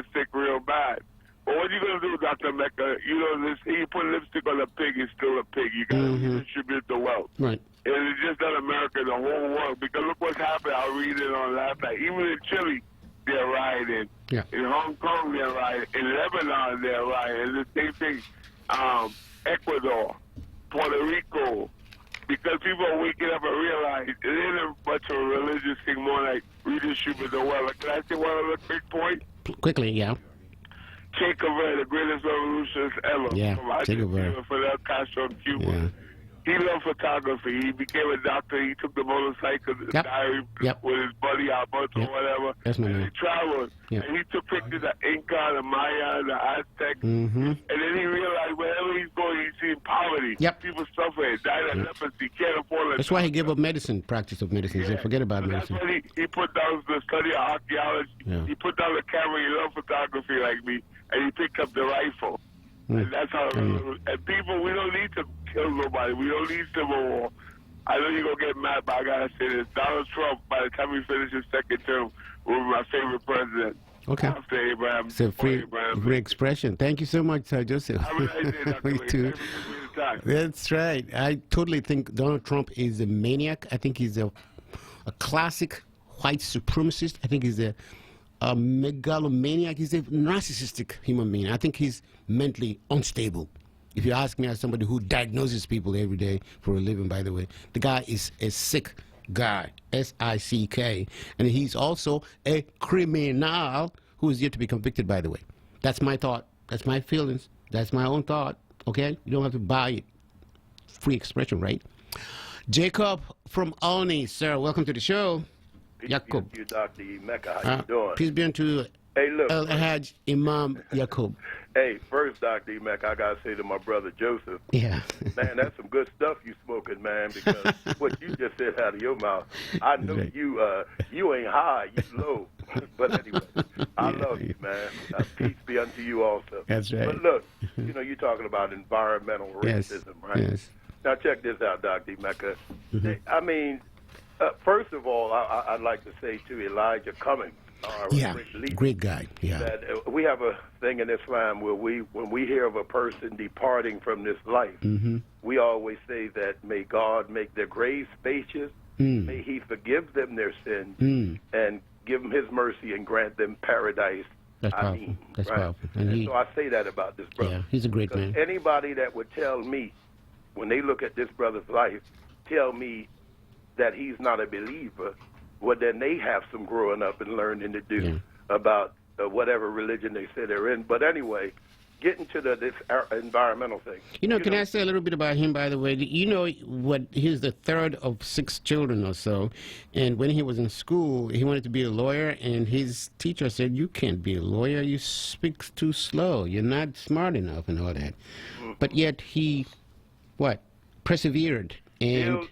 got sick real bad. But what you gonna do, Dr. Mecca? You know, this, you put lipstick on a pig, it's still a pig. You gotta redistribute the wealth. Right. And it's just not America, the whole world. Because look what's happened. I read it on last night. Even in Chile, they're rioting. Yeah. In Hong Kong, they're rioting. In Lebanon, they're rioting. It's the same thing. Ecuador, Puerto Rico. Because people are waking up and realize it ain't much of a religious thing, more like redistribute the wealth. Can I say one other quick point? Quickly, yeah. Che Guevara, the greatest revolutionist ever. Yeah, from Che Guevara. Argentina, Fidel Castro in Cuba. Yeah. He loved photography. He became a doctor. He took the motorcycle diary with his buddy Alberto or whatever. That's my and man. he traveled. Yep. And he took pictures of Inca, the Maya, the Aztecs. And then he realized wherever he's going, he's seeing poverty. Yep. People suffering, dying of leprosy, can't afford it. That's why he gave up medicine, practice of medicine. He forget about medicine. That's why he put down the study of archaeology. Yeah. He put down the camera. He loved photography like me. And he picked up the rifle. And that's how. And people, we don't need to kill nobody. We don't need civil war. I know you're going to get mad, but I got to say this. Donald Trump, by the time he finishes his second term, will be my favorite president. Okay. After Abraham. It's a free expression. Thank you so much, Joseph. Have a nice day, Dr. Me Lee. too. Thank you for your time. That's right. I totally think Donald Trump is a maniac. I think he's a classic white supremacist. I think he's a megalomaniac. He's a narcissistic human being. I think he's mentally unstable. If you ask me, as somebody who diagnoses people every day for a living, by the way, the guy is a sick guy, S-I-C-K. And he's also a criminal who is yet to be convicted, by the way. That's my thought. That's my feelings. That's my own thought. Okay? You don't have to buy it. Free expression, right? Jacob from Olney, sir. Welcome to the show. Jacob. Peace be unto you, Dr. E. Mecca. How you doing? Peace be unto El Hajj Imam Jacob. Hey, first, Dr. E. Mecca, I got to say to my brother Joseph, yeah, man, that's some good stuff you smoking, man, because what you just said out of your mouth, I know right. You ain't high, you low. But anyway, I love you, man. Peace be unto you also. That's right. But look, you know, you're talking about environmental racism, right? Yes. Now, check this out, Dr. E. Mecca. I mean, first of all, I'd like to say to Elijah Cummings, great guy. Yeah, that we have a thing in Islam where when we hear of a person departing from this life, we always say that may God make their graves spacious, may He forgive them their sins, and give them His mercy and grant them paradise. That's powerful. That's powerful. And so I say that about this brother. Yeah, he's a great man. Anybody that would tell me, when they look at this brother's life, tell me that he's not a believer, well, then they have some growing up and learning to do about whatever religion they say they're in. But anyway, getting to this environmental thing. You know, can I say a little bit about him, by the way? You know, he's the third of 6 children or so. And when he was in school, he wanted to be a lawyer. And his teacher said, you can't be a lawyer. You speak too slow. You're not smart enough and all that. But yet he, persevered. And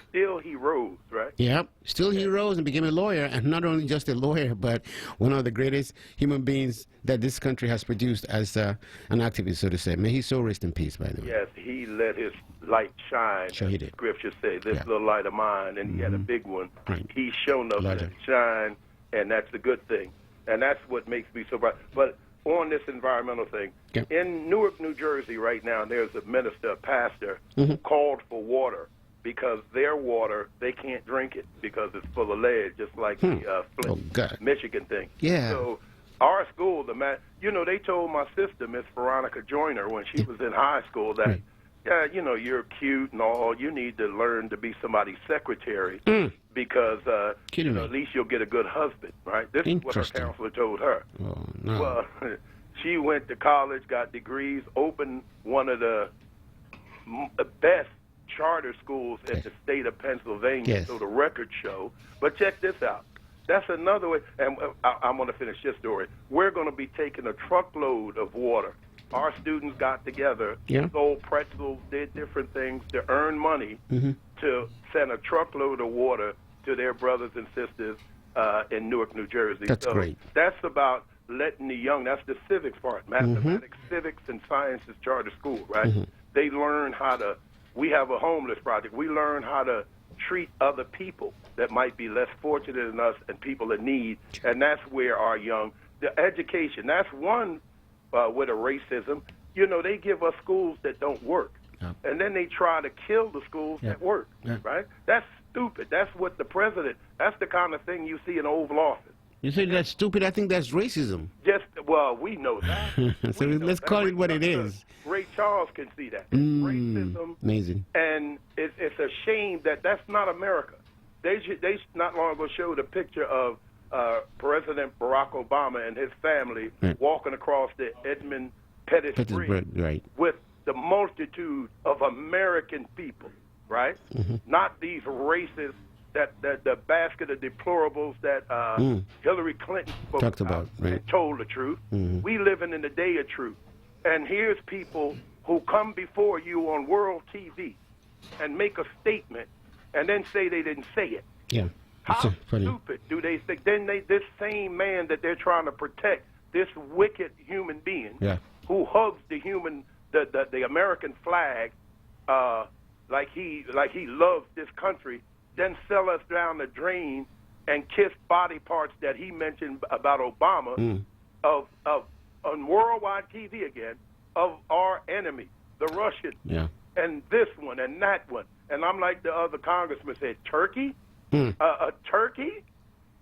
still he rose, right? Yeah, still he rose and became a lawyer, and not only just a lawyer, but one of the greatest human beings that this country has produced as an activist, so to say. May he so rest in peace, by the way. Yes, he let his light shine. Sure he did. Scripture say, this little light of mine, and he had a big one. Right. He's shown us that shine, and that's a good thing. And that's what makes me so proud. But on this environmental thing, in Newark, New Jersey right now, there's a minister, a pastor, who called for water. Because their water, they can't drink it because it's full of lead, just like the Flint, Michigan thing. Yeah. So our school, they told my sister, Miss Veronica Joyner, when she was in high school that, you're cute and all, you need to learn to be somebody's secretary because, at least you'll get a good husband, right? This is what her counselor told her. Oh, no. Well, she went to college, got degrees, opened one of the best charter schools in the state of Pennsylvania, so the records show. But check this out. That's another way, and I'm going to finish this story. We're going to be taking a truckload of water. Our students got together, sold pretzels, did different things to earn money to send a truckload of water to their brothers and sisters in Newark, New Jersey. That's great. That's about letting the young, that's the civics part, mathematics, civics, and sciences charter school, right? They learn how to. We have a homeless project. We learn how to treat other people that might be less fortunate than us and people in need, and that's where our young, the education. That's one with a racism. You know, they give us schools that don't work. Yep. And then they try to kill the schools that work, right? That's stupid. That's what the president, that's the kind of thing you see in Oval Office. You say that's stupid? I think that's racism. Well, we know that. So let's call it what it is. Ray Charles can see that. It's racism. Amazing. And it's a shame that that's not America. They not long ago showed a picture of President Barack Obama and his family walking across the Edmund Pettus Bridge with the multitude of American people, right? Not these racist, that the basket of deplorables that Hillary Clinton spoke about and told the truth. We living in the day of truth. And here's people who come before you on world TV and make a statement and then say they didn't say it. Yeah. How stupid do they think? Then this same man that they're trying to protect, this wicked human being who hugs the American flag like he loves this country, then sell us down the drain and kiss body parts that he mentioned about Obama on worldwide TV again of our enemy, the Russians, and this one and that one. And I'm like the other congressman said, Turkey? A Turkey?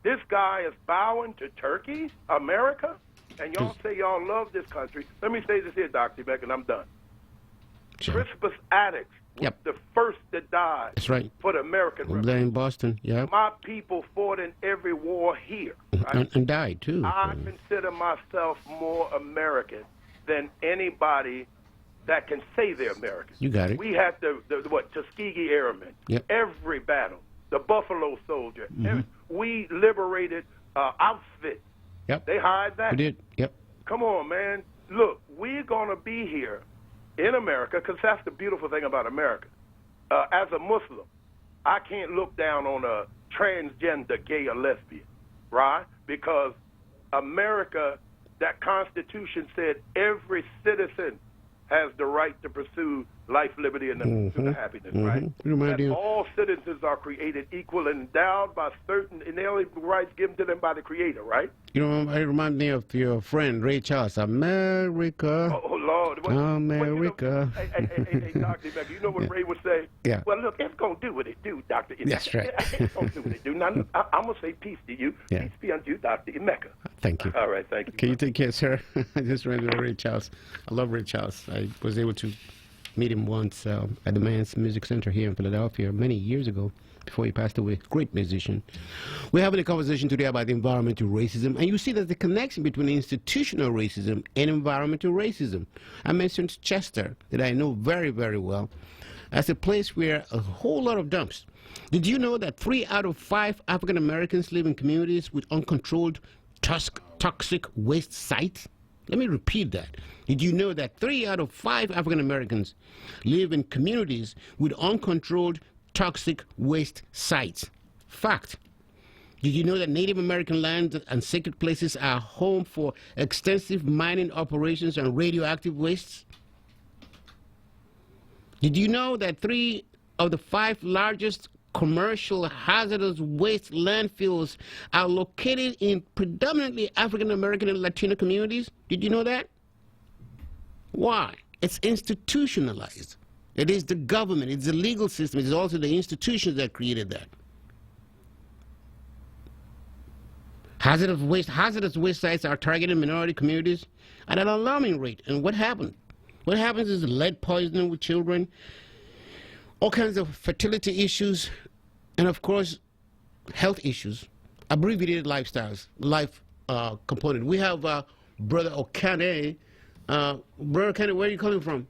This guy is bowing to Turkey, America? And y'all say y'all love this country. Let me say this here, Dr. Beck, and I'm done. Crispus Attucks was the first that died for the American Revolution. There in Boston, My people fought in every war here. Right? And died, too. I consider myself more American than anybody that can say they're American. You got it. We had the Tuskegee Airmen. Every battle. The Buffalo Soldier. We liberated Auschwitz. They hired that. We did. Come on, man. Look, we're going to be here in America, because that's the beautiful thing about America. As a Muslim, I can't look down on a transgender gay or lesbian, right? Because America, that Constitution said every citizen has the right to pursue life, liberty, and the happiness, right? And all citizens are created equal and endowed by certain inalienable rights given to them by the Creator, right? You know, it reminds me of your friend Ray Charles. America. Oh Lord. America. Hey, Dr. Becker, you know what Ray would say? Well, look, it's going to do what it do, Dr. That's right. It's going to do what it do. Now, look, I'm going to say peace to you. Peace be unto you, Dr. Emeka. Thank you. All right, thank you. Can you take care, sir? I just ran into Ray Charles. I love Ray Charles. I was able to meet him once at the Man's Music Center here in Philadelphia many years ago before he passed away. Great musician. We're having a conversation today about environmental racism, and you see that the connection between institutional racism and environmental racism. I mentioned Chester, that I know very, very well, as a place where a whole lot of dumps. Did you know that 3 out of 5 African Americans live in communities with uncontrolled toxic waste sites? Let me repeat that. Did you know that 3 out of 5 African Americans live in communities with uncontrolled toxic waste sites? Fact. Did you know that Native American lands and sacred places are home for extensive mining operations and radioactive wastes? Did you know that 3 of the 5 largest commercial hazardous waste landfills are located in predominantly African American and Latino communities? Did you know that? Why? It's institutionalized. It is the government, it's the legal system, it's also the institutions that created that. Hazardous waste sites are targeting minority communities at an alarming rate. And what happened? What happens is lead poisoning with children, all kinds of fertility issues, and of course, health issues, abbreviated lifestyles, life component. We have Brother Okane. Brother Okane, where are you calling from?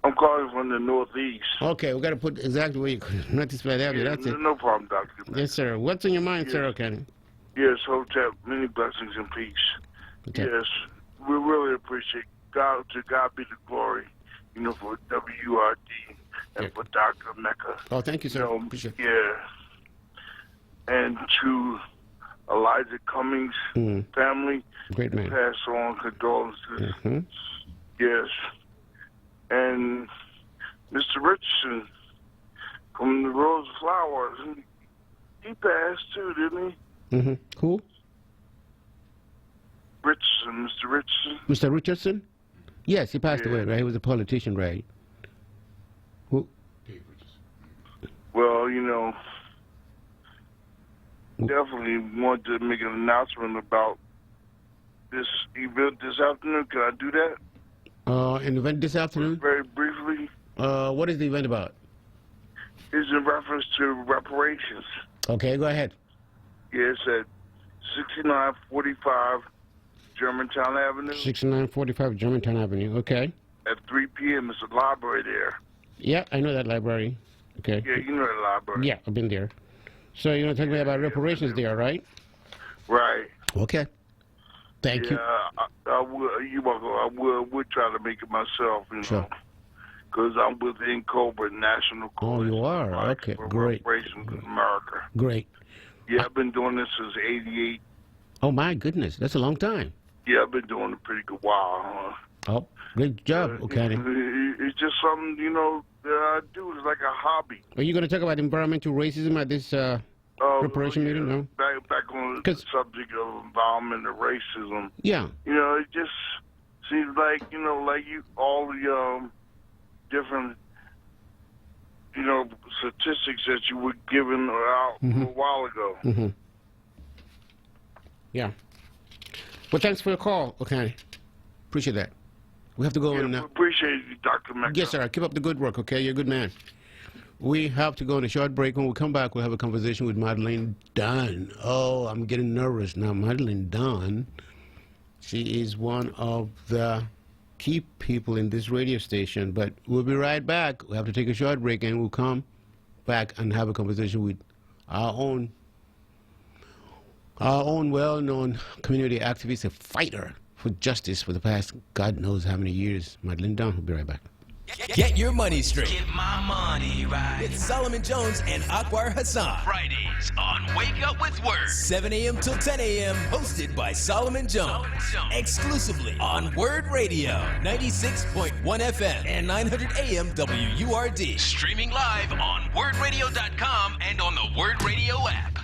I'm calling from the Northeast. Okay, we got to put exactly where you're Northeast Philadelphia. That's it. No problem, Dr. Yes, sir. What's on your mind, sir, Okane? Yes, Hotep, many blessings and peace. Okay. Yes, we really appreciate God. To God be the glory, for WURD and for Dr. Mecca. Oh, thank you, sir. Appreciate it. Yeah. And to Elijah Cummings' family, great man. Pass on condolences. Yes. And Mr. Richardson from the Rose Flowers, he passed too, didn't he? Who? Mr. Richardson? Mr. Richardson? Yes, he passed away, right? He was a politician, right? Who? Well, you know, definitely want to make an announcement about this event this afternoon. Can I do that? An event this afternoon? Very briefly. What is the event about? It's in reference to reparations. Okay, go ahead. Yeah, it's at 6945 Germantown Avenue. 6945 Germantown Avenue, okay. At 3 p.m. It's a library there. Yeah, I know that library. Okay. Yeah, you know the library. Yeah, I've been there. So you're going to tell me about reparations there, right? Right. Okay. Thank you. I would try to make it myself, you Sure. know, because I'm with INCOBRA, National Coalition. Oh, you are? Okay, for great. Reparations in America. Great. Yeah, I've been doing this since '88. Oh, my goodness. That's a long time. Yeah, I've been doing it a pretty good while, huh? Oh, great job, okay. It's just something, you know, that I do. It's like a hobby. Are you going to talk about environmental racism at this reparation meeting? No? Back on the subject of environment and racism. Yeah. You know, it just seems like, you know, like all the different, you know, statistics that you were given out a while ago. Mm-hmm. Yeah. Well, thanks for your call, okay. Appreciate that. We have to go on now. Appreciate you, Dr. Mecca. Yes, sir. Keep up the good work, okay? You're a good man. We have to go on a short break. When we come back, we'll have a conversation with Madeline Dunn. Oh, I'm getting nervous now. Madeline Dunn, she is one of the key people in this radio station. But we'll be right back. We'll have to take a short break, and we'll come back and have a conversation with our own well-known community activist, a fighter for justice for the past God knows how many years. Madeline Dunn. We'll be right back. Get your money straight. Get my money right. It's Solomon Jones and Akbar Hassan. Fridays on Wake Up with Word. 7 a.m. till 10 a.m. Hosted by Solomon Jones. Exclusively on Word Radio. 96.1 FM and 900 AM WURD. Streaming live on wordradio.com and on the Word Radio app.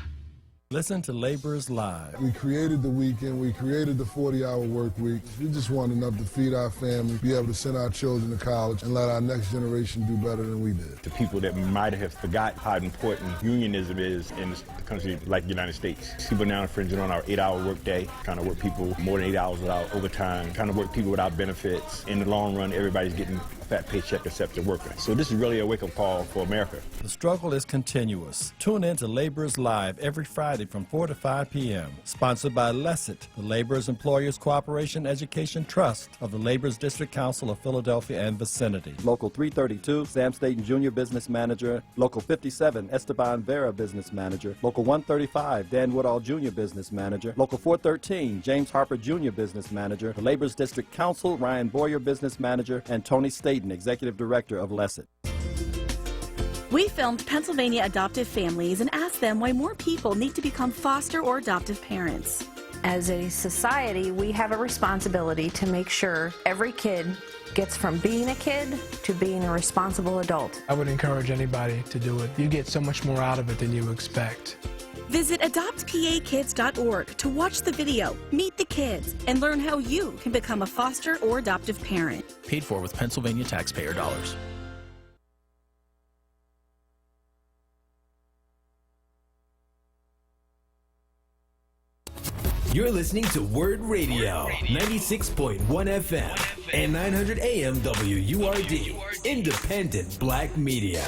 Listen to Laborers Live. We created the weekend. We created the 40-hour work week. We just want enough to feed our family, be able to send our children to college, and let our next generation do better than we did. The people that might have forgot how important unionism is in a country like the United States. People now infringing on our 8-hour work day, trying to work people more than 8 hours without overtime, trying to work people without benefits. In the long run, everybody's getting a fat paycheck except the worker. So this is really a wake-up call for America. The struggle is continuous. Tune in to Laborers Live every Friday from 4 to 5 p.m. Sponsored by LESIT, the Laborers Employers Cooperation Education Trust of the Laborers District Council of Philadelphia and vicinity. Local 332, Sam Staten Jr. Business Manager. Local 57, Esteban Vera Business Manager. Local 135, Dan Woodall Jr. Business Manager. Local 413, James Harper Jr. Business Manager. The Laborers District Council, Ryan Boyer Business Manager, and Tony Staten, Executive Director of LESIT. We filmed Pennsylvania adoptive families and asked them why more people need to become foster or adoptive parents. As a society, we have a responsibility to make sure every kid gets from being a kid to being a responsible adult. I would encourage anybody to do it. You get so much more out of it than you expect. Visit adoptpakids.org to watch the video, meet the kids, and learn how you can become a foster or adoptive parent. Paid for with Pennsylvania taxpayer dollars. You're listening to Word Radio, 96.1 FM and 900 AM WURD, independent black media.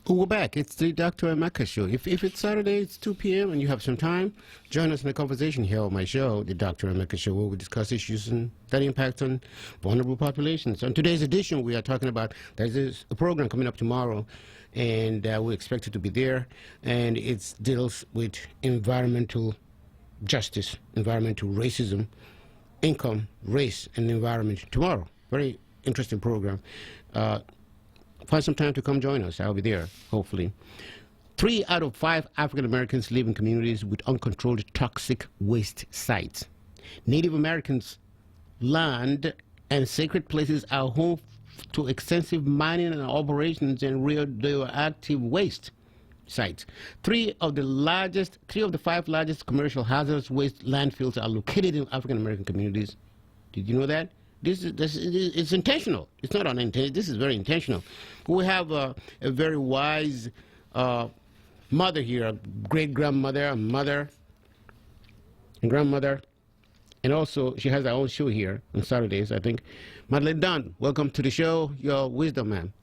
We're back. It's the Dr. Emeka Show. If it's Saturday, it's 2 p.m. and you have some time, join us in a conversation here on my show, the Dr. Emeka Show, where we discuss issues that impact on vulnerable populations. On today's edition, we are talking about, there's a program coming up tomorrow, and we expect it to be there, and it deals with environmental justice, environmental racism, income, race, and environment tomorrow. Very interesting program. Find some time to come join us. I'll be there, hopefully. 3 out of 5 African Americans live in communities with uncontrolled toxic waste sites. Native Americans' land and sacred places are home to extensive mining and operations and radioactive waste sites. 3 of the 5 largest commercial hazardous waste landfills are located in African American communities Did you know that? It's intentional. It's not unintentional. This is very intentional. We have a very wise mother here, a great-grandmother, a mother, and grandmother. And also, she has her own show here on Saturdays, I think. Madeleine Dunn, welcome to the show. Your wisdom, man.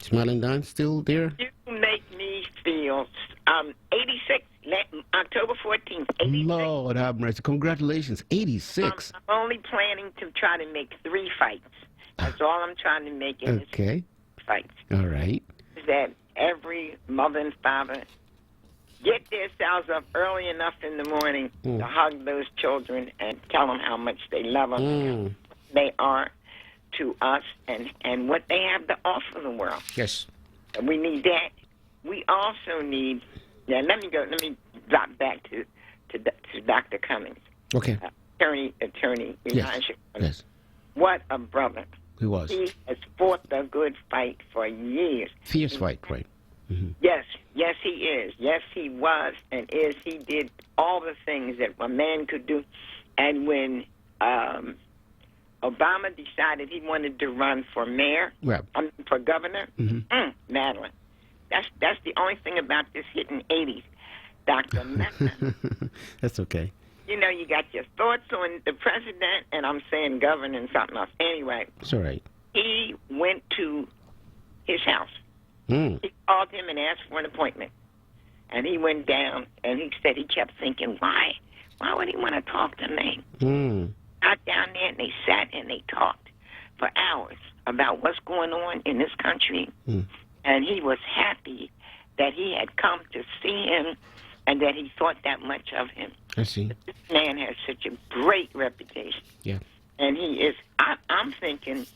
Is Madeleine Dunn still there? You make me feel 86, October 14th, 86. Lord have mercy. Congratulations, 86. I'm only planning to try to make 3 fights. That's all I'm trying to make in Okay. this fights. All right. That every mother and father get themselves up early enough in the morning to hug those children and tell them how much they love them, they are to us, and what they have to offer the world. Yes. And we need that. We also need. Now let me drop back to Dr. Cummings. Okay. Attorney Yes. Elijah. Yes. What a brother. He was. He has fought the good fight for years. Fierce fight, right? Yes, he is. Yes, he was and is. He did all the things that a man could do. And when Obama decided he wanted to run for mayor, for governor, Madeline, that's the only thing about this hitting 80s, Dr. Messner. That's okay. You know, you got your thoughts on the president, and I'm saying governor and something else. Anyway, it's all right. He went to his house. He called him and asked for an appointment. And he went down, and he said he kept thinking, why would he want to talk to me? Got down there, and they sat and they talked for hours about what's going on in this country. And he was happy that he had come to see him and that he thought that much of him. I see. This man has such a great reputation. Yeah. And he is, I'm thinking,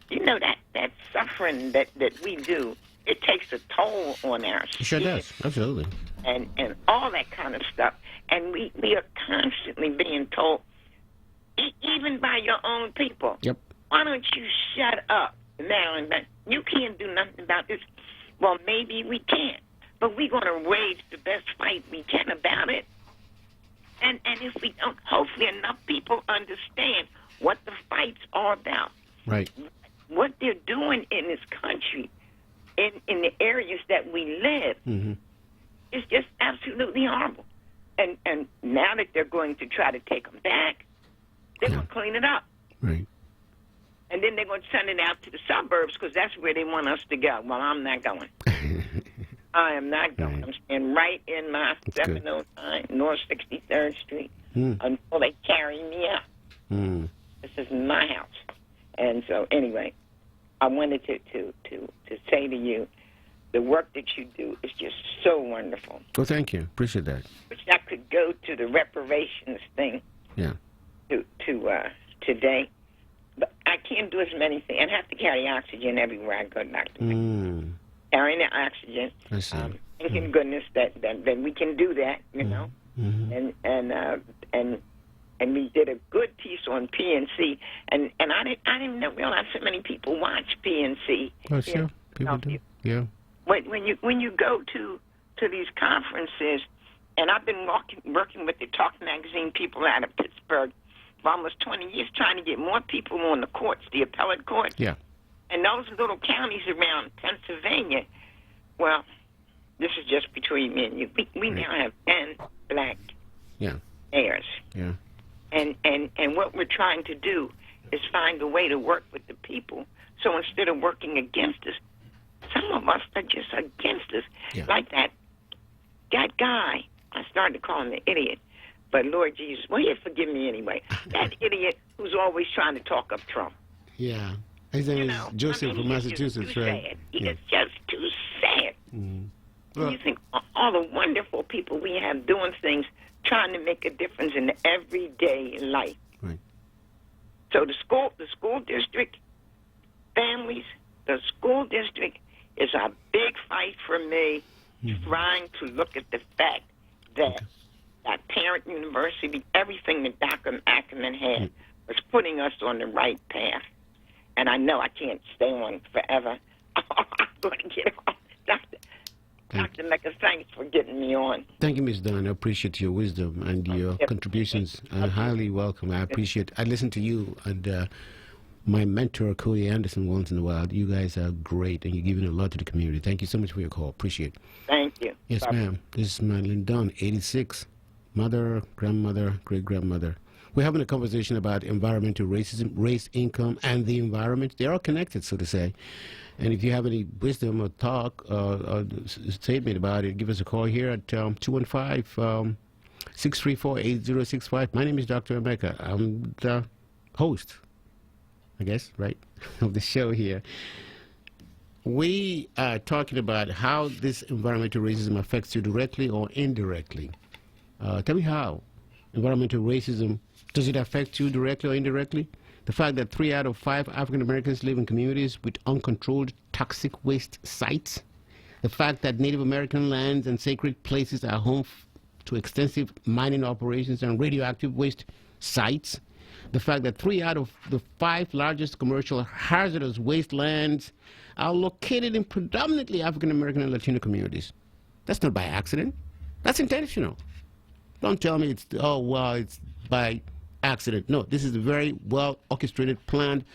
you know, that suffering that we do, it takes a toll on our It sure does. Absolutely. and all that kind of stuff. And we are constantly being told, even by your own people, Yep. why don't you shut up now and then? You can't do nothing about this. Well, maybe we can't, but we're going to wage the best fight we can about it. And if we don't, hopefully enough people understand what the fights are about. Right. What they're doing in this country, in the areas that we live, is just absolutely horrible. And now that they're going to try to take them back, they're going to clean it up. Right. And then they're going to send it out to the suburbs because that's where they want us to go. Well, I'm not going. I am not going. Right. I'm staying right in my 709 North 63rd Street until they carry me out. This is my house. And so, anyway, I wanted to say to you, the work that you do is just so wonderful. Well, thank you. Appreciate that. Wish I could go to the reparations thing. Yeah. To today, but I can't do as many things. And have to carry oxygen everywhere I go, Dr. Carrying the oxygen. I see. Thank goodness that we can do that, you know. And we did a good piece on PNC, and I didn't realize so many people watch PNC. Oh, sure. People do. Yeah. When you go to these conferences, and I've been working with the Talk Magazine people out of Pittsburgh for almost 20 years, trying to get more people on the courts, the appellate courts. Yeah. And those little counties around Pennsylvania, well, this is just between me and you. We now have 10 black mayors. Yeah. And what we're trying to do is find a way to work with the people. So instead of working against us, some of us are just against us. Yeah. Like that guy, I started to call him an idiot, but Lord Jesus, well, he'll forgive me anyway. That idiot who's always trying to talk up Trump. Yeah. His name is Joseph from Massachusetts, right? It's just too sad. Well, you think all the wonderful people we have doing things, trying to make a difference in the everyday life. Right. So the school district, families, the school district is a big fight for me, trying to look at the fact that that parent university, everything that Dr. Ackerman had, was putting us on the right path. And I know I can't stay on forever. I'm going to get off. Dr. Meckers, thanks for getting me on. Thank you, Ms. Dunn. I appreciate your wisdom and your contributions. Highly welcome. I appreciate. I listen to you and my mentor, Cody Anderson, once in a while. You guys are great, and you're giving a lot to the community. Thank you so much for your call. Appreciate it. Thank you. Yes, ma'am. This is Madeline Dunn, 86, mother, grandmother, great-grandmother. We're having a conversation about environmental racism, race, income, and the environment. They're all connected, so to say. And if you have any wisdom or talk or statement about it, give us a call here at 215-634-8065. My name is Dr. Emeka. I'm the host, I guess, right, of the show here. We are talking about how this environmental racism affects you directly or indirectly. Tell me how. Environmental racism, does it affect you directly or indirectly? The fact that 3 out of 5 African Americans live in communities with uncontrolled toxic waste sites. The fact that Native American lands and sacred places are home to extensive mining operations and radioactive waste sites. The fact that 3 out of the 5 largest commercial hazardous waste lands are located in predominantly African American and Latino communities. That's not by accident. That's intentional. Don't tell me it's by accident. No, this is a very well orchestrated, planned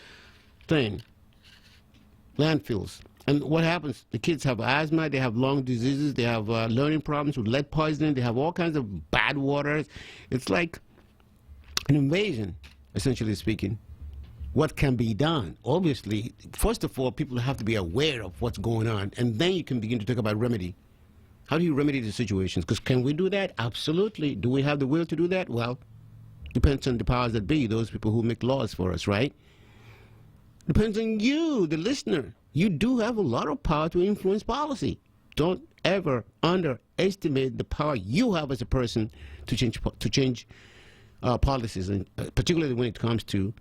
thing. Landfills. And what happens? The kids have asthma, they have lung diseases, they have learning problems with lead poisoning, they have all kinds of bad waters. It's like an invasion, essentially speaking. What can be done? Obviously, first of all, people have to be aware of what's going on, and then you can begin to talk about remedy. How do you remedy the situations? Because can we do that? Absolutely. Do we have the will to do that? Well, depends on the powers that be, those people who make laws for us, right? Depends on you, the listener. You do have a lot of power to influence policy. Don't ever underestimate the power you have as a person to change policies, and particularly when it comes to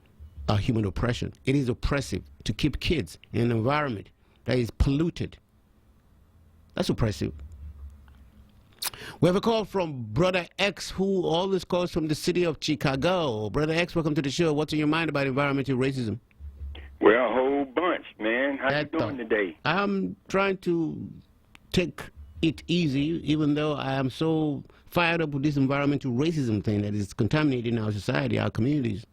human oppression. It is oppressive to keep kids in an environment that is polluted. That's oppressive. We have a call from Brother X, who always calls from the city of Chicago. Brother X, welcome to the show. What's in your mind about environmental racism? Well, a whole bunch, man. How you doing today? I'm trying to take it easy, even though I am so fired up with this environmental racism thing that is contaminating our society, our communities.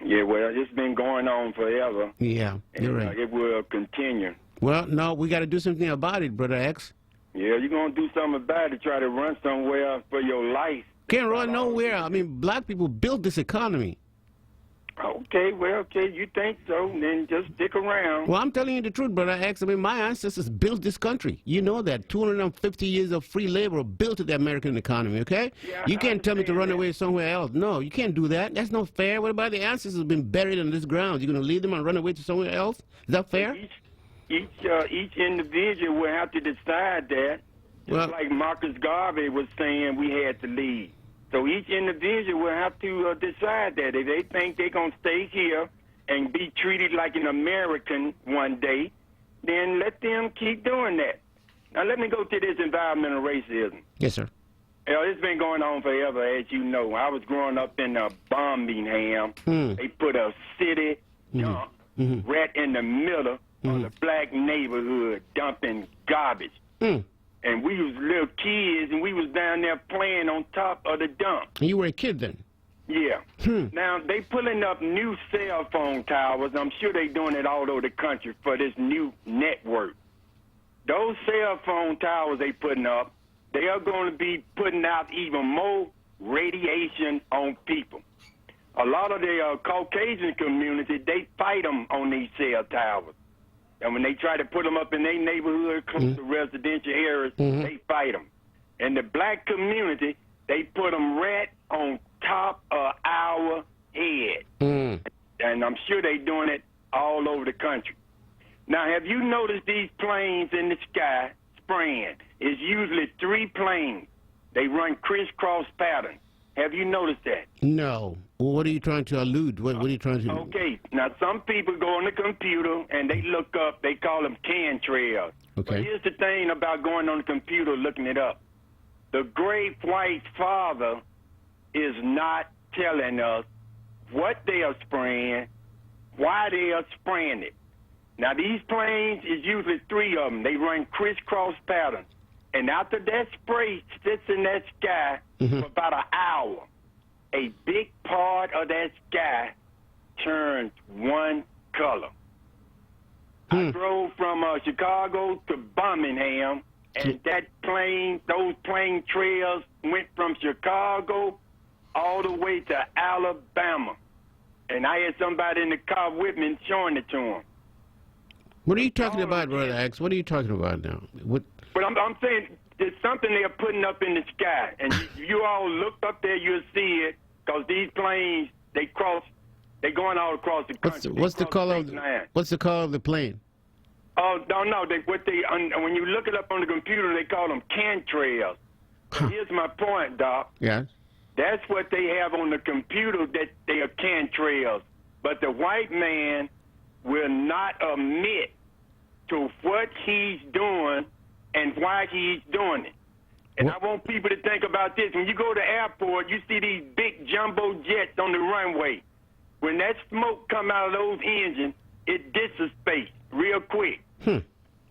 Yeah, well, it's been going on forever. Yeah, you're right. It will continue. Well, no, we got to do something about it, Brother X. Yeah, you're going to do something about it, try to run somewhere for your life. Can't run nowhere. I mean, black people built this economy. Okay, well, okay, you think so, then just stick around. Well, I'm telling you the truth, Brother X. I mean, my ancestors built this country. You know that. 250 years of free labor built the American economy, okay? Yeah, you can't tell me to run away somewhere else. No, you can't do that. That's not fair. What about the ancestors who've been buried on this ground? You're going to leave them and run away to somewhere else? Is that fair? Each individual will have to decide that. Just like Marcus Garvey was saying we had to leave. So each individual will have to decide that. If they think they're going to stay here and be treated like an American one day, then let them keep doing that. Now let me go to this environmental racism. Yes, sir. It's been going on forever, as you know. I was growing up in Birmingham. They put a city dump right in the middle of the black neighborhood dumping garbage. And we was little kids, and we was down there playing on top of the dump. You were a kid then? Yeah. Now, they pulling up new cell phone towers. I'm sure they doing it all over the country for this new network. Those cell phone towers they putting up, they are going to be putting out even more radiation on people. A lot of the Caucasian community, they fight them on these cell towers. And when they try to put them up in their neighborhood, close to residential areas, they fight them. And the black community, they put them right on top of our head. And I'm sure they're doing it all over the country. Now, have you noticed these planes in the sky spraying? It's usually 3 planes. They run crisscross pattern. Have you noticed that? No. Well, what are you trying to allude? What are you trying to... Okay. Now, some people go on the computer and they look up, they call them chemtrails. Okay. But here's the thing about going on the computer looking it up. The great white father is not telling us what they are spraying, why they are spraying it. Now, these planes is usually 3 of them. They run crisscross patterns. And after that spray sits in that sky for about an hour, a big part of that sky turns one color. I drove from Chicago to Birmingham, and those plane trails went from Chicago all the way to Alabama. And I had somebody in the car with me showing it to him. What are you talking about, Brother X? What are you talking about now? What? But I'm saying there's something they're putting up in the sky, and you all look up there, you'll see it, because these planes, they're going all across the country. What's the color of the plane? Oh, no. When you look it up on the computer, they call them contrails. Here's my point, Doc. Yeah. That's what they have on the computer, that they are contrails. But the white man will not admit to what he's doing and why he's doing it. And I want people to think about this. When you go to the airport, you see these big jumbo jets on the runway. When that smoke come out of those engines, it dissipates real quick. Okay.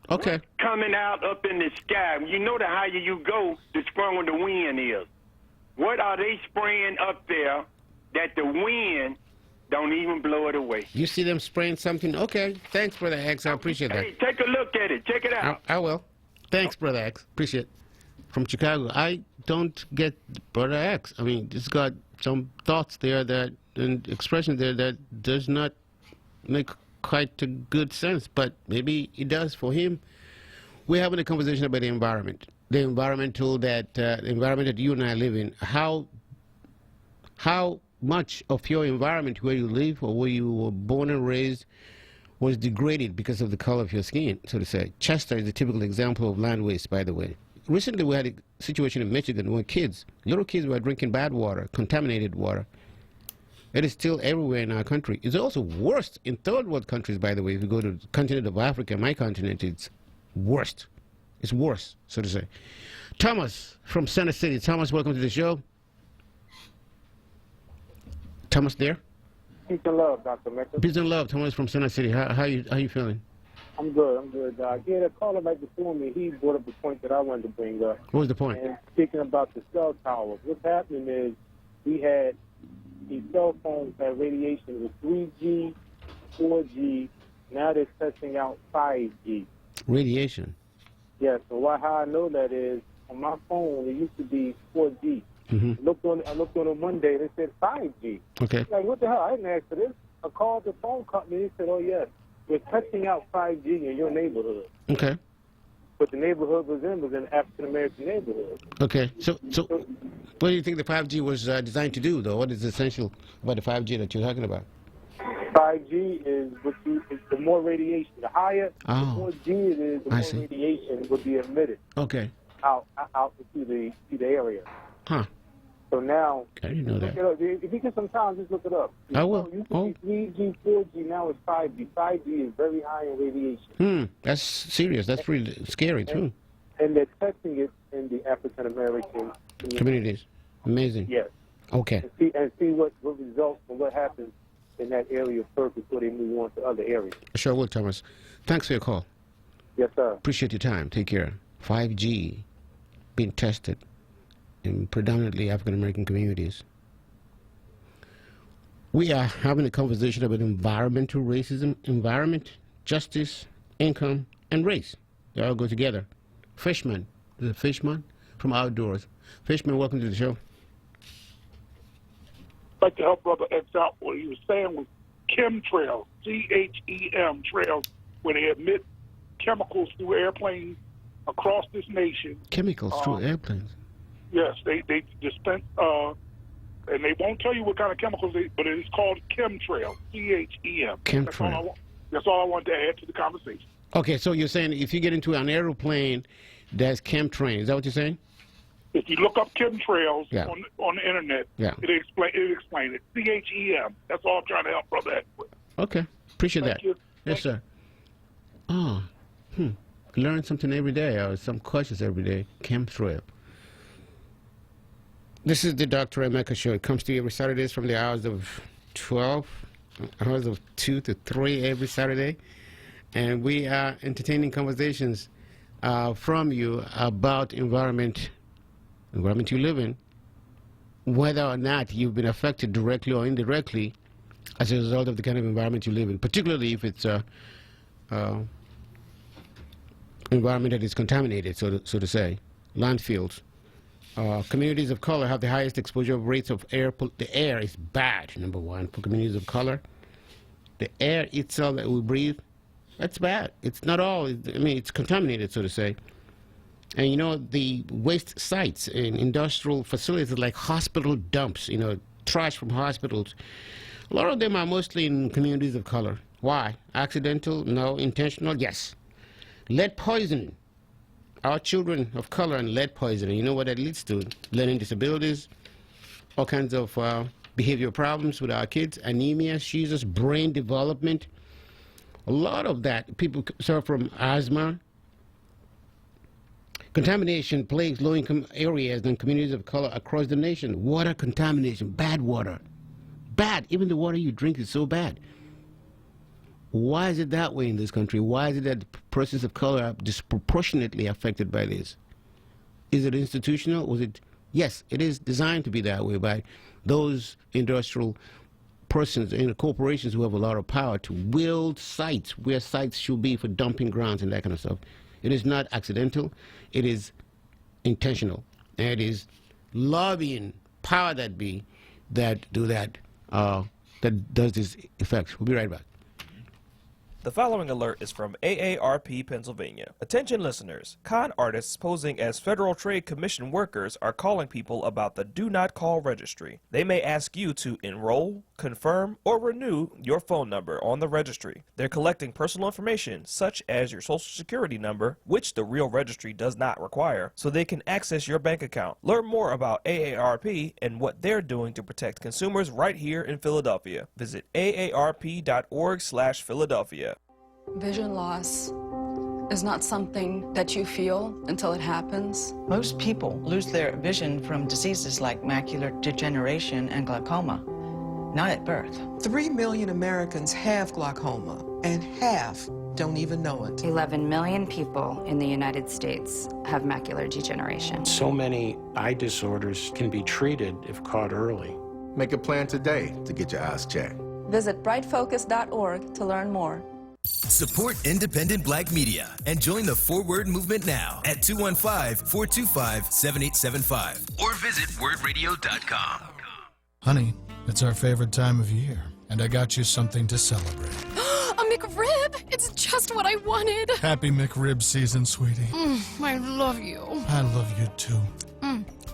What's coming out up in the sky? You know, the higher you go, the stronger the wind is. What are they spraying up there that the wind don't even blow it away? You see them spraying something? Okay. Thanks, Brother X. I appreciate that. Hey, take a look at it. Check it out. I will. Thanks, Brother X. Appreciate it. From Chicago. I don't get Brother X. I mean, it's got some thoughts there and expression there that does not make quite a good sense, but maybe it does for him. We're having a conversation about the environment. The environment that you and I live in. How much of your environment where you live or where you were born and raised was degraded because of the color of your skin, so to say. Chester is a typical example of land waste, by the way. Recently, we had a situation in Michigan where little kids were drinking bad water, contaminated water. It is still everywhere in our country. It's also worse in third world countries, by the way. If you go to the continent of Africa, my continent, it's worst. It's worse, so to say. Thomas from Center City. Thomas, welcome to the show. Thomas there? Peace and love, Dr. Mecca. Peace and love. Thomas from Center City. How you feeling? I'm good, Doc. Yeah, the caller right before me, he brought up a point that I wanted to bring up. What was the point? And speaking about the cell towers, what's happening is we had these cell phones had radiation with 3G, 4G. Now they're testing out 5G. Radiation? Yeah, so how I know that is, on my phone, it used to be 4G. I looked on it one day, they said 5G. Okay. Like, what the hell? I didn't ask for this. I called the phone company, they said, oh, yes, we're testing out 5G in your neighborhood. Okay. But the neighborhood was an African-American neighborhood. Okay. So what do you think the 5G was designed to do, though? What is essential about the 5G that you're talking about? 5G is the more radiation. The higher, the more G it is, the more radiation would be emitted. Okay. Out to the area. Huh. So now, I didn't know that. If you get some time, just look it up. I will. It used to be 3G, 4G, now it's 5G. 5G is very high in radiation. That's serious. That's pretty scary, too. And they're testing it in the African-American communities. Amazing. Yes. Okay. And see what results and what happens in that area first before they move on to other areas. Sure will, Thomas. Thanks for your call. Yes, sir. Appreciate your time. Take care. 5G being tested in predominantly African-American communities. We are having a conversation about environmental racism, environment, justice, income, and race. They all go together. Fishman, the Fishman from Outdoors. Fishman, welcome to the show. I'd like to help Brother X out. What he was saying was chemtrails, CHEM trails, where they emit chemicals through airplanes across this nation. Chemicals through airplanes? Yes, they dispense, and they won't tell you what kind of chemicals, but it is called chemtrail, CHEM. Chemtrail. That's all I wanted to add to the conversation. Okay, so you're saying if you get into an aeroplane, there's chemtrail. Is that what you're saying? If you look up chemtrails on the internet, it'll explain it. CHEM. That's all I'm trying to help Brother X with. Okay, appreciate that. You. Yes, sir. Learn something every day, or some questions every day. Chemtrail. This is the Dr. Emeka Show. It comes to you every Saturdays from the hours of 2 to 3 every Saturday. And we are entertaining conversations from you about environment you live in, whether or not you've been affected directly or indirectly as a result of the kind of environment you live in, particularly if it's environment that is contaminated, so to say, landfills. Communities of color have the highest exposure rates of air. The air is bad, number one, for communities of color. The air itself that we breathe, that's bad. It's not all, it's contaminated, so to say. And you know, the waste sites in industrial facilities like hospital dumps, trash from hospitals, a lot of them are mostly in communities of color. Why? Accidental? No. Intentional? Yes. Lead poisoning. Our children of color and lead poisoning, you know what that leads to? Learning disabilities, all kinds of behavioral problems with our kids, anemia, seizures, brain development. A lot of that, people suffer from asthma. Contamination plagues low-income areas and communities of color across the nation. Water contamination, bad water. Bad. Even the water you drink is so bad. Why is it that way in this country? Why is it that persons of color are disproportionately affected by this? Is it institutional? Yes, it is designed to be that way by those industrial persons and corporations who have a lot of power to wield sites where sites should be for dumping grounds and that kind of stuff. It is not accidental. It is intentional. And it is lobbying power that be that do that, that does this effect. We'll be right back. The following alert is from AARP Pennsylvania. Attention listeners, con artists posing as Federal Trade Commission workers are calling people about the Do Not Call registry. They may ask you to enroll, confirm, or renew your phone number on the registry. They're collecting personal information such as your social security number, which the real registry does not require, so they can access your bank account. Learn more about AARP and what they're doing to protect consumers right here in Philadelphia. Visit aarp.org/Philadelphia. Vision loss is not something that you feel until it happens. Most people lose their vision from diseases like macular degeneration and glaucoma, not at birth. 3 million Americans have glaucoma, and half don't even know it. 11 million people in the United States have macular degeneration. So many eye disorders can be treated if caught early. Make a plan today to get your eyes checked. Visit brightfocus.org to learn more. Support independent black media and join the onWURD movement now at 215-425-7875 or visit wordradio.com. Honey, it's our favorite time of year, and I got you something to celebrate. A McRib! It's just what I wanted. Happy McRib season, sweetie. I love you. I love you too.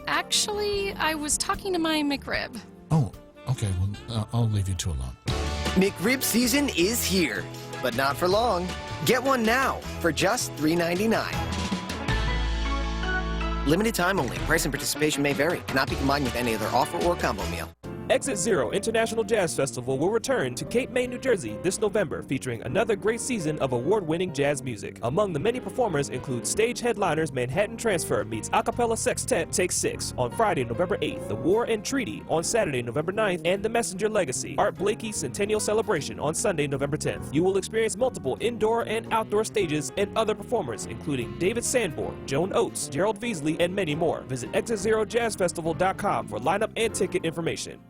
Actually, I was talking to my McRib. Oh, okay, well, I'll leave you two alone. McRib season is here, but not for long. Get one now for just $3.99. Limited time only. Price and participation may vary. Cannot be combined with any other offer or combo meal. Exit Zero International Jazz Festival will return to Cape May, New Jersey this November, featuring another great season of award-winning jazz music. Among the many performers include stage headliners Manhattan Transfer meets Acapella Sextet Take 6 on Friday, November 8th, The War and Treaty on Saturday, November 9th, and The Messenger Legacy, Art Blakey Centennial Celebration on Sunday, November 10th. You will experience multiple indoor and outdoor stages and other performers, including David Sanborn, Joan Oates, Gerald Veasley, and many more. Visit ExitZeroJazzFestival.com for lineup and ticket information.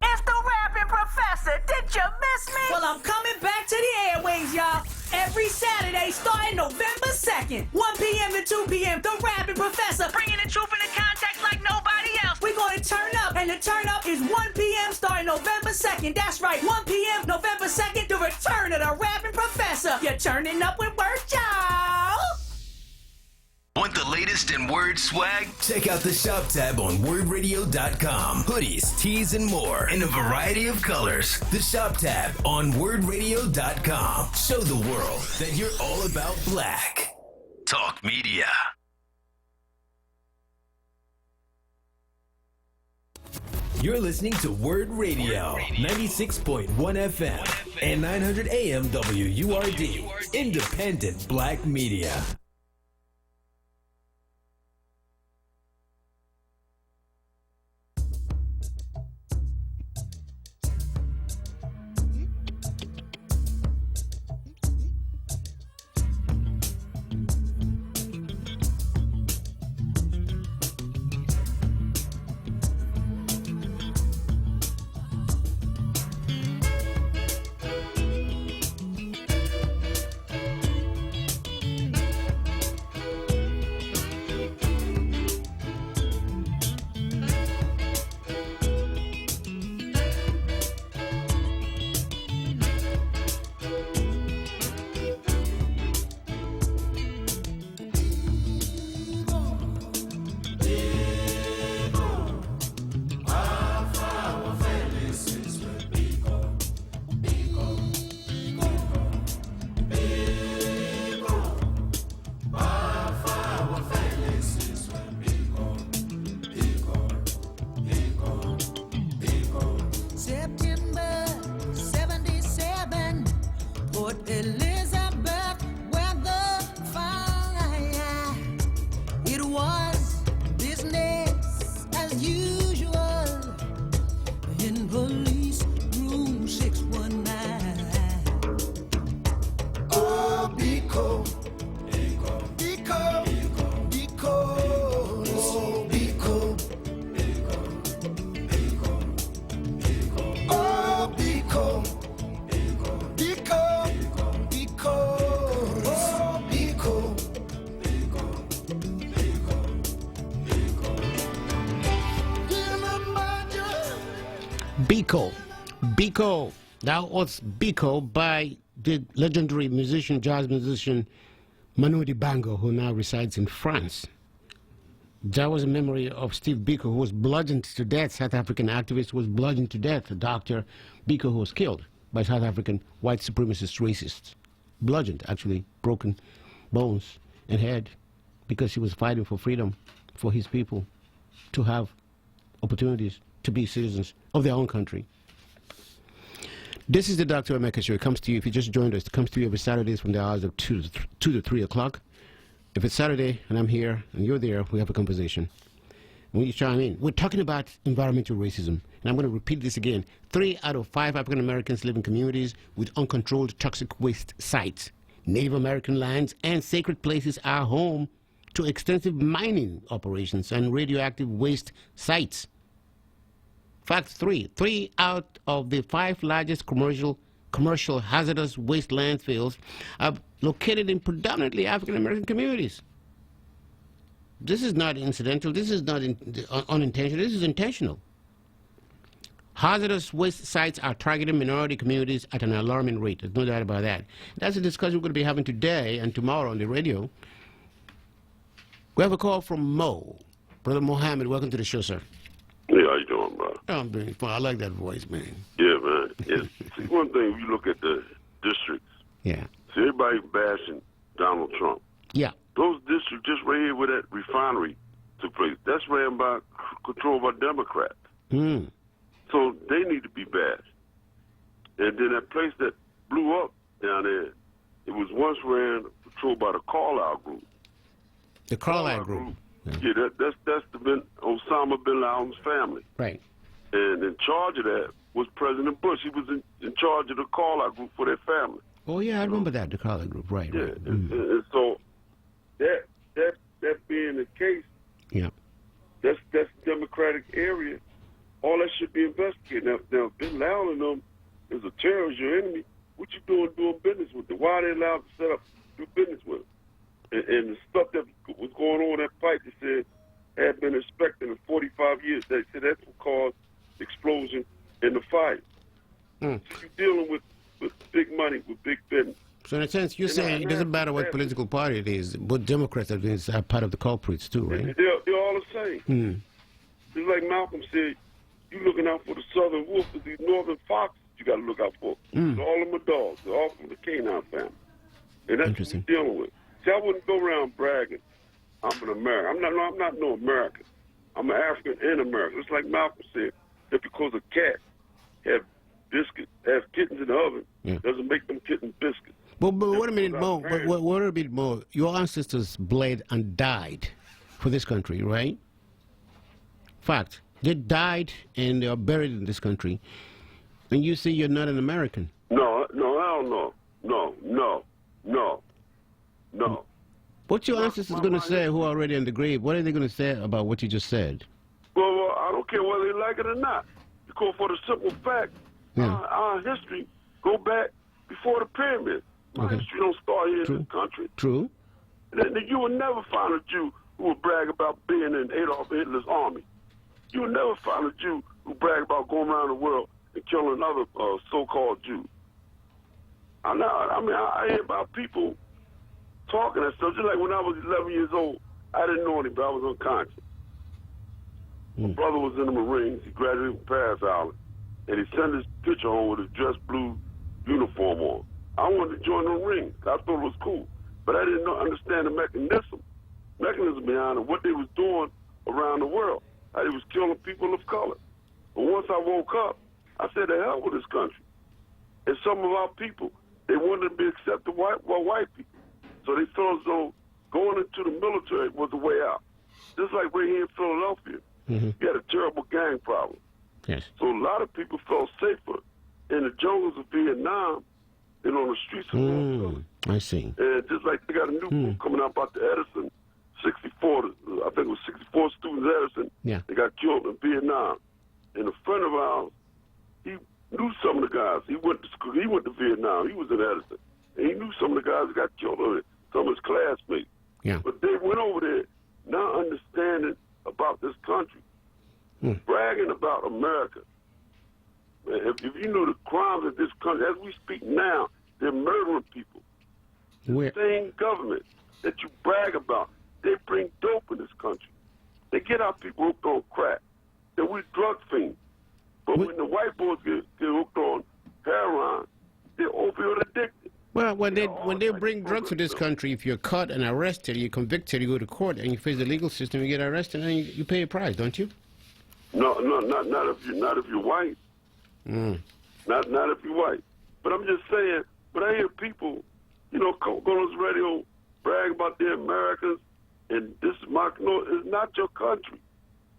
It's the Rapping Professor. Did you miss me? Well, I'm coming back to the airways, y'all. Every Saturday, starting November 2nd, 1 p.m. to 2 p.m., the Rapping Professor, bringing the truth into context like nobody else. We're going to turn up, and the turn up is 1 p.m. starting November 2nd. That's right, 1 p.m. November 2nd, the return of the Rapping Professor. You're turning up with word, y'all. Want the latest in Word swag? Check out the shop tab on wordradio.com. Hoodies, tees, and more in a variety of colors. The shop tab on wordradio.com. Show the world that you're all about black. Talk Media. You're listening to Word Radio, 96.1 FM and 900 AM WURD. Independent black media. Biko. Biko. That was Biko by the legendary musician, jazz musician Manu Dibango, who now resides in France. That was a memory of Steve Biko, who was bludgeoned to death. South African activist was bludgeoned to death. Dr. Biko, who was killed by South African white supremacist racists. Bludgeoned, actually, broken bones and head, because he was fighting for freedom for his people to have opportunities to be citizens of their own country. This is the Dr. Emeka Show. It comes to you, if you just joined us, it comes to you every Saturdays from the hours of 2 to 3 o'clock. If it's Saturday and I'm here and you're there, we have a conversation. When you chime in, we're talking about environmental racism. And I'm going to repeat this again. 3 out of 5 African Americans live in communities with uncontrolled toxic waste sites. Native American lands and sacred places are home to extensive mining operations and radioactive waste sites. Fact 3. 3 out of the 5 largest commercial hazardous waste landfills are located in predominantly African American communities. This is not incidental. This is not unintentional. This is intentional. Hazardous waste sites are targeting minority communities at an alarming rate. There's no doubt about that. That's a discussion we're going to be having today and tomorrow on the radio. We have a call from Mo. Brother Mohammed, welcome to the show, sir. Yeah, how you doing, bro? I'm doing fine. I like that voice, man. Yeah, man. See, one thing, if you look at the districts, yeah. See, everybody bashing Donald Trump. Yeah. Those districts just right here where that refinery took place, that's ran by, controlled by Democrats. Mm. So they need to be bashed. And then that place that blew up down there, it was once controlled by the Carlyle Group. The Carlyle Group. Yeah, that's Osama bin Laden's family. Right. And in charge of that was President Bush. He was in charge of the Carlyle Group for their family. Oh, yeah, I remember that, the Carlyle Group. Right, yeah, right. And so that being the case, yeah, that's Democratic area. All that should be investigated. Now bin Laden and them is a terrorist, your enemy. What you doing business with them? Why are they allowed to set up, do business with them? And the stuff that was going on in that pipe, they said, had been inspected in 45 years. They said that's what caused the explosion and the fire. Mm. So you're dealing with big money, with big business. So in a sense, you're saying it doesn't matter what political party it is, but Democrats are part of the culprits too, right? They're all the same. Mm. It's like Malcolm said, you're looking out for the southern wolf, but these northern foxes you got to look out for. Mm. All of them are dogs. They're all from the canine family. And that's what we're dealing with. See, I wouldn't go around bragging, I'm an American. I'm not no American. I'm an African and American. It's like Malcolm said, that because a cat have kittens in the oven, doesn't make them kitten biscuits. But wait a minute, Mo. Wait a bit, Mo. Your ancestors bled and died for this country, right? Fact. They died and they are buried in this country. And you say you're not an American. No, hell no. What's your ancestors going to say who are already in the grave? What are they going to say about what you just said? Well, I don't care whether they like it or not. Because for the simple fact, our history go back before the pyramids. My history don't start here in this country. True. And you will never find a Jew who will brag about being in Adolf Hitler's army. You will never find a Jew who brag about going around the world and killing other so-called Jews. I hear about people talking and stuff. Just like when I was 11 years old, I didn't know anybody. I was unconscious. My brother was in the Marines. He graduated from Paris Island. And he sent his picture home with his dress blue uniform on. I wanted to join the Marines. I thought it was cool. But I didn't understand the mechanism behind it, what they was doing around the world. How they was killing people of color. But once I woke up, I said, the hell with this country. And some of our people, they wanted to be accepted white people. So they felt as though going into the military was the way out. Just like we're here in Philadelphia. Mm-hmm. We had a terrible gang problem. Yes. So a lot of people felt safer in the jungles of Vietnam than on the streets of Louisville. I see. And just like they got a new book coming out about the Edison, 64, I think it was 64 students Edison. Yeah. They got killed in Vietnam. And a friend of ours, he knew some of the guys. He went to school. He went to Vietnam. He was in Edison. And he knew some of the guys that got killed on it, some of his classmates. Yeah. But they went over there not understanding about this country. Bragging about America. if you know the crimes of this country, as we speak now, they're murdering people. The same government that you brag about, they bring dope in this country. They get our people hooked on crack. That we're drug fiends. But when the white boys get hooked on heroin, they're opioid addicted. Well, when they bring drugs to this country, if you're caught and arrested, you're convicted, you go to court and you face the legal system, you get arrested and you pay a price, don't you? No, not if you're white. Not if you're white. But I'm just saying, when I hear people, go on this radio, brag about the Americans, and this is it's not your country.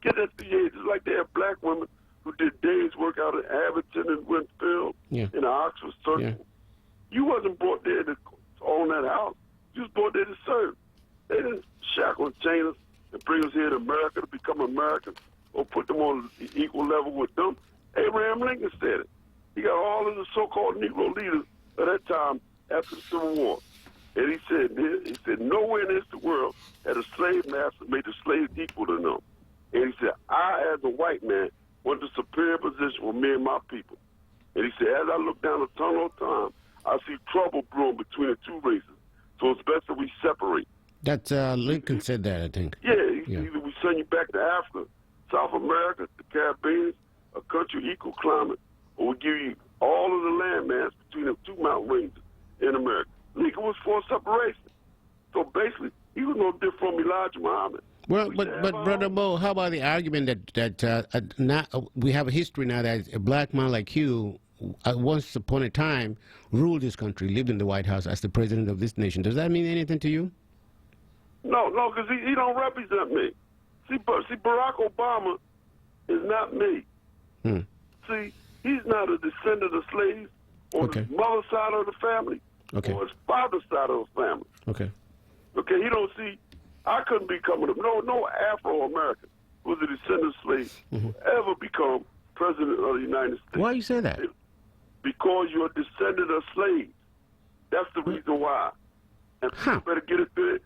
Get that through your head. It's like they have black women who did days work out in Abington and Winfield, in the Oxford Circle. Yeah. You wasn't brought there to own that house. You was brought there to serve. They didn't shackle and chain us and bring us here to America to become Americans or put them on the equal level with them. Abraham Lincoln said it. He got all of the so-called Negro leaders at that time after the Civil War. And he said, nowhere in this world had a slave master made the slaves equal to them. And he said, I, as a white man, want the superior position for me and my people. And he said, as I look down the tunnel of time, I see trouble brewing between the two races. So it's best that we separate. That's Lincoln said that, I think. Yeah, either we send you back to Africa, South America, the Caribbean, a country equal climate, or we give you all of the landmass between the two mountain ranges in America. Lincoln was for separation. So basically, he was no different from Elijah Muhammad. Well, but Brother Mo, how about the argument that now we have a history now that a black man like you, once upon a time, ruled this country, lived in the White House as the president of this nation. Does that mean anything to you? No, because he don't represent me. See, Barack Obama is not me. See, he's not a descendant of slaves on his mother's side of the family or his father's side of the family. Okay, he don't see. I couldn't become no Afro-American who's a descendant of slaves ever become president of the United States. Why you say that? Because you're a descendant of slaves. That's the reason why. And people better get it through.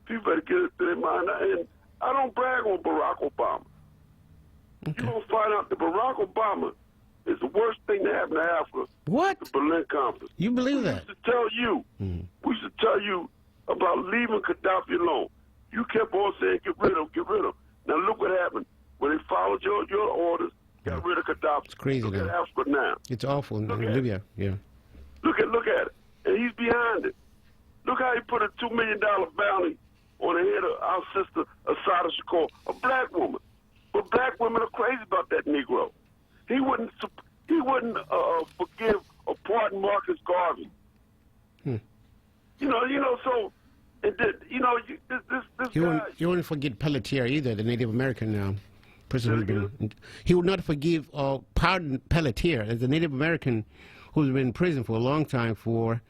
People better get it through their mind. And I don't brag on Barack Obama. You're going to find out that Barack Obama is the worst thing that happened to Africa. What? The Berlin Conference. You believe that? We should tell you about leaving Gaddafi alone. You kept on saying, get rid of him. Now look what happened. When they followed your orders, got rid of Gaddafi. It's crazy look now. At Africa now. It's awful in Libya. Yeah. Look at it. And he's behind it. Look how he put a $2 million bounty on the head of our sister, Assata Shakur, a black woman. But black women are crazy about that Negro. He wouldn't forgive or pardon Marcus Garvey. So, and then, this guy... You wouldn't forget Pelletier either, the Native American person who's been... He would not forgive or pardon Pelletier as a Native American who's been in prison for a long time for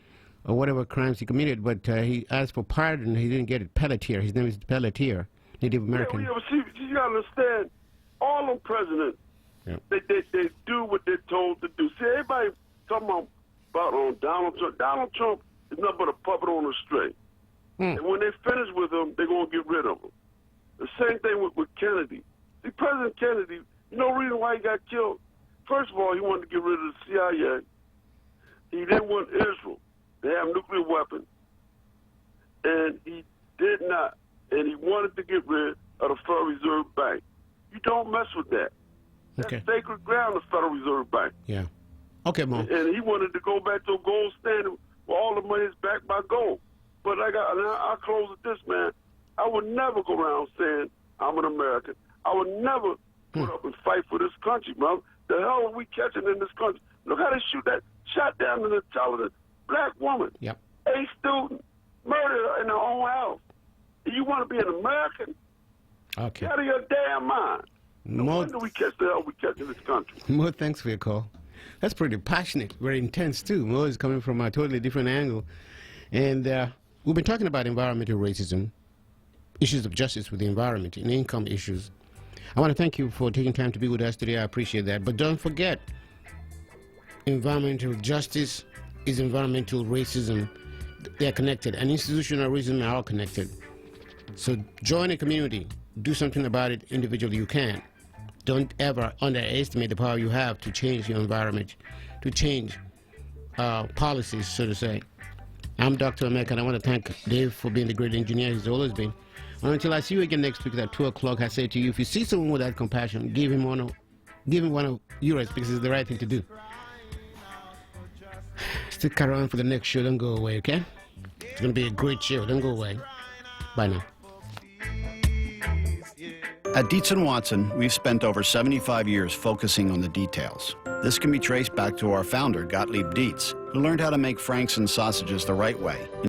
whatever crimes he committed, but he asked for pardon, he didn't get it. Pelletier, his name is Pelletier, Native American. See, you gotta understand, all them presidents, they do what they're told to do. See, everybody talking about Donald Trump. Donald Trump is nothing but a puppet on a string. And when they finish with him, they're going to get rid of him. The same thing with Kennedy. See, President Kennedy, you know the reason why he got killed? First of all, he wanted to get rid of the CIA. He didn't want Israel to have nuclear weapons. And he did not. And he wanted to get rid of the Federal Reserve Bank. You don't mess with that. That's sacred ground, the Federal Reserve Bank. Yeah. Okay, Mo. And he wanted to go back to a gold standard where all the money is backed by gold. But I'll close with this, man. I would never go around saying I'm an American. I would never put up and fight for this country, man. The hell are we catching in this country? Look how they shot down an intelligent black woman. Yep. A student, murdered in her own house. You want to be an American? Okay. Get out of your damn mind. No wonder we catch the hell we catch in this country. Mo, thanks for your call. That's pretty passionate, very intense too. Mo is coming from a totally different angle. And we've been talking about environmental racism, issues of justice with the environment, and income issues. I want to thank you for taking time to be with us today. I appreciate that. But don't forget, environmental justice is environmental racism. They're connected, and institutional racism are all connected. So join a community. Do something about it individually. You can. Don't ever underestimate the power you have to change your environment, to change policies, so to say. I'm Dr. America, and I want to thank Dave for being the great engineer he's always been. And until I see you again next week at 2 o'clock, I say to you, if you see someone with that compassion, give him one of yours, because it's the right thing to do. Stick around for the next show. Don't go away, okay? It's going to be a great show. Don't go away. Bye now. At Dietz & Watson, we've spent over 75 years focusing on the details. This can be traced back to our founder, Gottlieb Dietz, who learned how to make franks and sausages the right way.